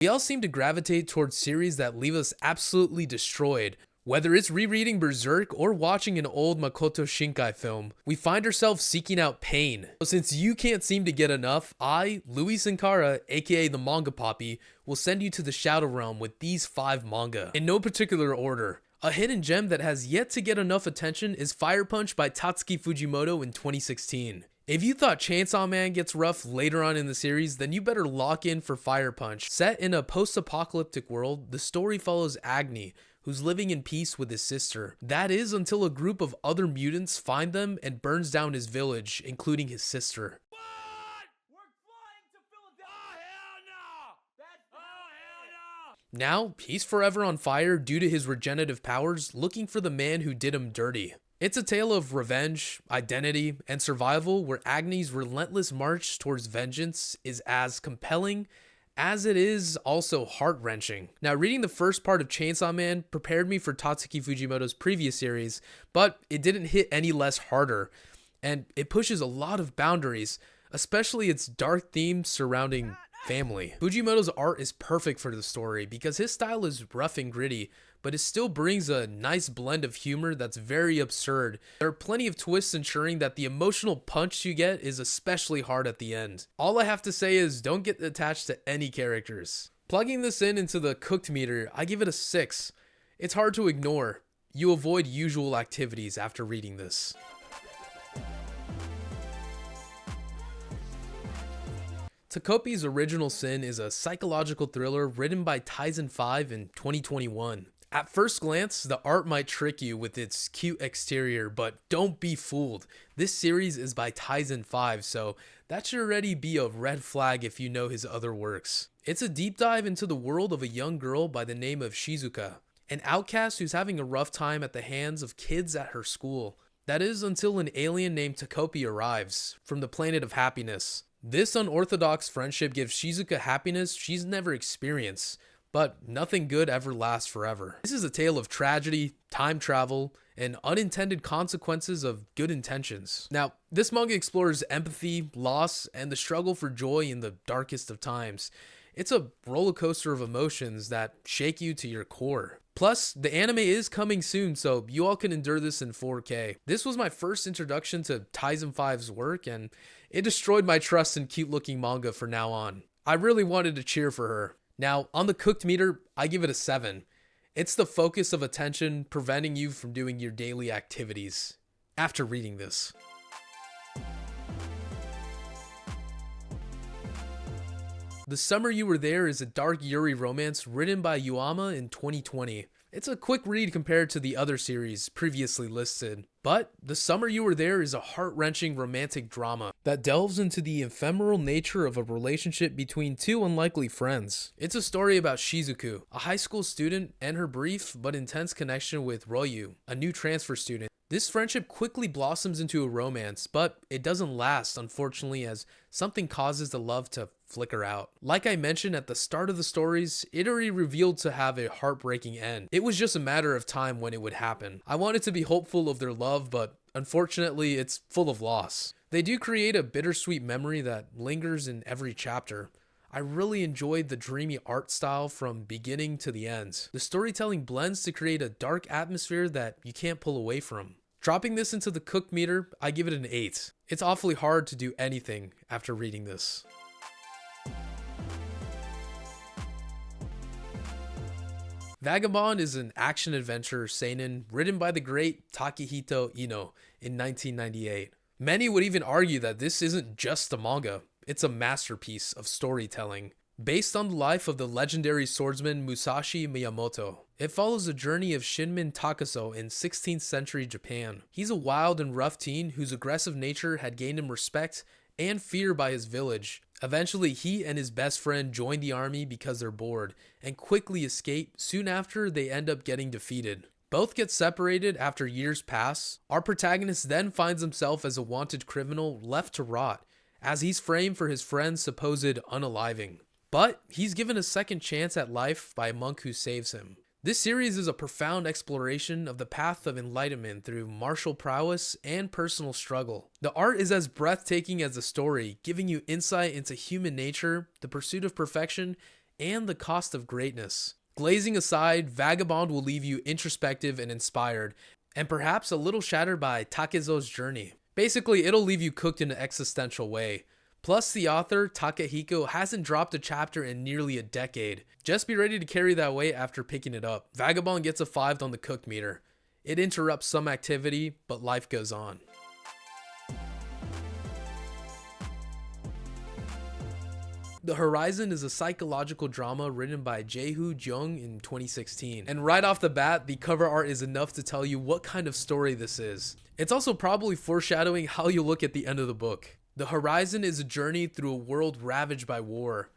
We all seem to gravitate towards series that leave us absolutely destroyed. Whether it's rereading Berserk or watching an old Makoto Shinkai film, we find ourselves seeking out pain. So since you can't seem to get enough, I, Louis Sankara, aka the Manga Poppy, will send you to the Shadow Realm with these 5 manga, in no particular order. A hidden gem that has yet to get enough attention is Fire Punch by Tatsuki Fujimoto in 2016. If you thought Chainsaw Man gets rough later on in the series, then you better lock in for Fire Punch. Set in a post-apocalyptic world, the story follows Agni, who's living in peace with his sister. That is until a group of other mutants find them and burns down his village, including his sister. What? We're flying to Philadelphia! Oh, hell no! Now, he's forever on fire due to his regenerative powers, looking for the man who did him dirty. It's a tale of revenge, identity, and survival where Agni's relentless march towards vengeance is as compelling as it is also heart-wrenching. Now, reading the first part of Chainsaw Man prepared me for Tatsuki Fujimoto's previous series, but it didn't hit any less harder, and it pushes a lot of boundaries, especially its dark themes surrounding family. Fujimoto's art is perfect for the story because his style is rough and gritty, but it still brings a nice blend of humor that's very absurd. There are plenty of twists ensuring that the emotional punch you get is especially hard at the end. All I have to say is don't get attached to any characters. Plugging this into the cooked meter, I give it a 6. It's hard to ignore. You avoid usual activities after reading this. TPIs Original Sin is a psychological thriller written by Tyson 5 in 2021. At first glance, the art might trick you with its cute exterior, but don't be fooled. This series is by Tyson 5, so that should already be a red flag if you know his other works. It's a deep dive into the world of a young girl by the name of Shizuka, an outcast who's having a rough time at the hands of kids at her school. That is until an alien named Takopi arrives from the planet of happiness. This unorthodox friendship gives Shizuka happiness she's never experienced, but nothing good ever lasts forever. This is a tale of tragedy, time travel, and unintended consequences of good intentions. Now, this manga explores empathy, loss, and the struggle for joy in the darkest of times. It's a roller coaster of emotions that shake you to your core. Plus, the anime is coming soon, so you all can endure this in 4K. This was my first introduction to Tyson 5's work, and it destroyed my trust in cute-looking manga from now on. I really wanted to cheer for her. Now, on the cooked meter, I give it a 7. It's the focus of attention preventing you from doing your daily activities after reading this. The Summer You Were There is a dark Yuri romance written by Yuama in 2020. It's a quick read compared to the other series previously listed, but The Summer You Were There is a heart-wrenching romantic drama that delves into the ephemeral nature of a relationship between 2 unlikely friends. It's a story about Shizuku, a high school student, and her brief but intense connection with Ryu, a new transfer student. This friendship quickly blossoms into a romance, but it doesn't last, unfortunately, as something causes the love to flicker out. Like I mentioned at the start of the stories, it already revealed to have a heartbreaking end. It was just a matter of time when it would happen. I wanted to be hopeful of their love, but unfortunately, it's full of loss. They do create a bittersweet memory that lingers in every chapter. I really enjoyed the dreamy art style from beginning to the end. The storytelling blends to create a dark atmosphere that you can't pull away from. Dropping this into the cooked meter, I give it an 8. It's awfully hard to do anything after reading this. Vagabond is an action-adventure seinen written by the great Takehito Ino in 1998. Many would even argue that this isn't just a manga, it's a masterpiece of storytelling. Based on the life of the legendary swordsman Musashi Miyamoto, it follows the journey of Shinmin Takaso in 16th century Japan. He's a wild and rough teen whose aggressive nature had gained him respect and fear by his village. Eventually, he and his best friend join the army because they're bored, and quickly escape. Soon after, they end up getting defeated. Both get separated after years pass. Our protagonist then finds himself as a wanted criminal left to rot, as he's framed for his friend's supposed unaliving. But he's given a second chance at life by a monk who saves him. This series is a profound exploration of the path of enlightenment through martial prowess and personal struggle. The art is as breathtaking as the story, giving you insight into human nature, the pursuit of perfection, and the cost of greatness. Glazing aside, Vagabond will leave you introspective and inspired, and perhaps a little shattered by Takezo's journey. Basically, it'll leave you cooked in an existential way. Plus, the author, Takehiko, hasn't dropped a chapter in nearly a decade. Just be ready to carry that weight after picking it up. Vagabond gets a 5 on the cook meter. It interrupts some activity, but life goes on. The Horizon is a psychological drama written by Jae-hoo Jung in 2016. And right off the bat, the cover art is enough to tell you what kind of story this is. It's also probably foreshadowing how you'll look at the end of the book. The Horizon is a journey through a world ravaged by war,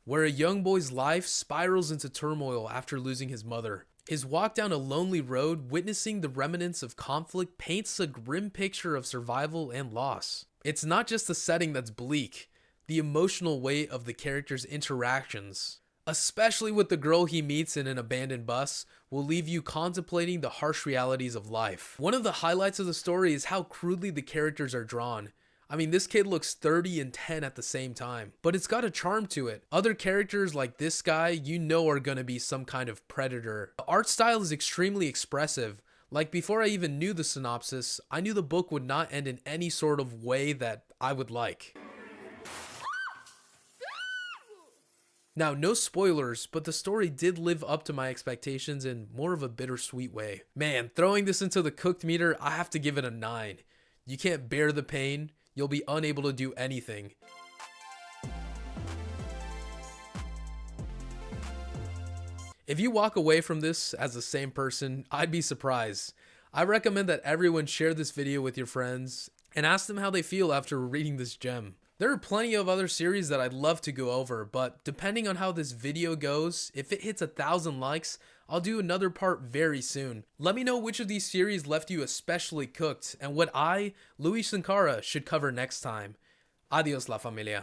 where a young boy's life spirals into turmoil after losing his mother. His walk down a lonely road, witnessing the remnants of conflict, paints a grim picture of survival and loss. It's not just the setting that's bleak. The emotional weight of the character's interactions, especially with the girl he meets in an abandoned bus, will leave you contemplating the harsh realities of life. One of the highlights of the story is how crudely the characters are drawn. I mean, this kid looks 30 and 10 at the same time, but it's got a charm to it. Other characters like this guy, you know, are gonna be some kind of predator. The art style is extremely expressive. Like, before I even knew the synopsis, I knew the book would not end in any sort of way that I would like. Now, no spoilers, but the story did live up to my expectations in more of a bittersweet way. Man, throwing this into the cooked meter, I have to give it a 9. You can't bear the pain, you'll be unable to do anything. If you walk away from this as the same person, I'd be surprised. I recommend that everyone share this video with your friends and ask them how they feel after reading this gem. There are plenty of other series that I'd love to go over, but depending on how this video goes, if it hits 1,000 likes, I'll do another part very soon. Let me know which of these series left you especially cooked and what I, Luis Sankara, should cover next time. Adios, la familia.